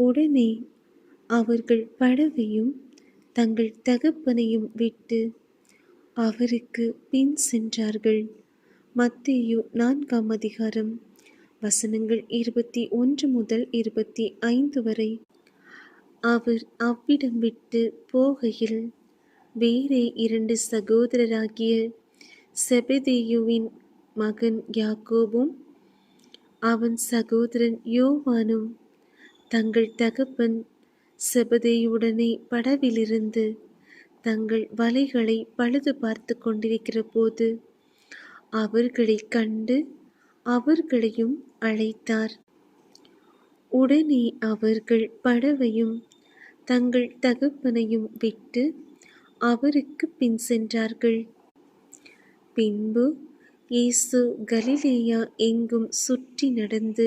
உடனே அவர்கள் படவையும் தங்கள் தகப்பனையும் விட்டு அவருக்கு பின் சென்றார்கள். மத்தேயு 4ஆம் அதிகாரம் வசனங்கள் 21 முதல் 25 வரை. அவர் அவ்விடம் விட்டு போகையில் வேறே 2 சகோதரராகிய செபதேயுவின் மகன் யாக்கோபும் அவன் சகோதரன் யோவானும் தங்கள் தகப்பன் செபதேயுடனே படவிலிருந்து தங்கள் வலைகளை பழுது பார்த்து கொண்டிருக்கிற போது அவர்களைக் கண்டு அவர்களையும் அழைத்தார். உடனே அவர்கள் படவையும் தங்கள் தகப்பனையும் விட்டு அவருக்கு பின் சென்றார்கள். பின்பு இயேசு கலிலேயா எங்கும் சுற்றி நடந்து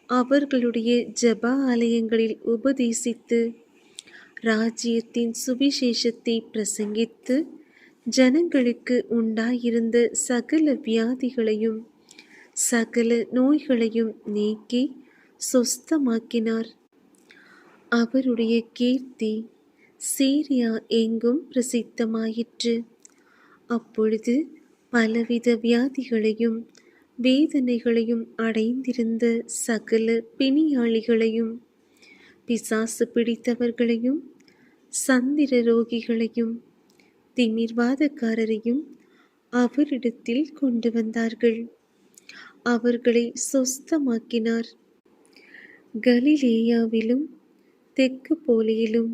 அவர்களுடைய ஜெப ஆலயங்களில் உபதேசித்து ராஜ்யத்தின் சுவிசேஷத்தை பிரசங்கித்து ஜனங்களுக்கு உண்டாயிருந்த சகல வியாதிகளையும் சகல நோய்களையும் நீக்கி சொஸ்தமாக்கினார். அவருடைய கீர்த்தி சீரியா எங்கும் பிரசித்தமாயிற்று. அப்பொழுது பலவித வியாதிகளையும் வேதனைகளையும் அடைந்திருந்த சகல பிணியாளிகளையும் பிசாசு பிடித்தவர்களையும் சந்திர ரோகிகளையும் திமிர்வாதக்காரரையும் அவரிடத்தில் கொண்டு வந்தார்கள். அவர்களை சொஸ்தமாக்கினார். கலிலேயாவிலும் தெற்கு போலியிலும்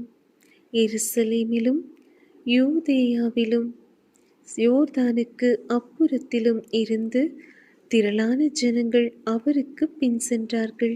எருசலேமிலும் யூதேயாவிலும் யோர்தானுக்கு அப்புறத்திலும் இருந்து திரளான ஜனங்கள் அவருக்கு பின் சென்றார்கள்.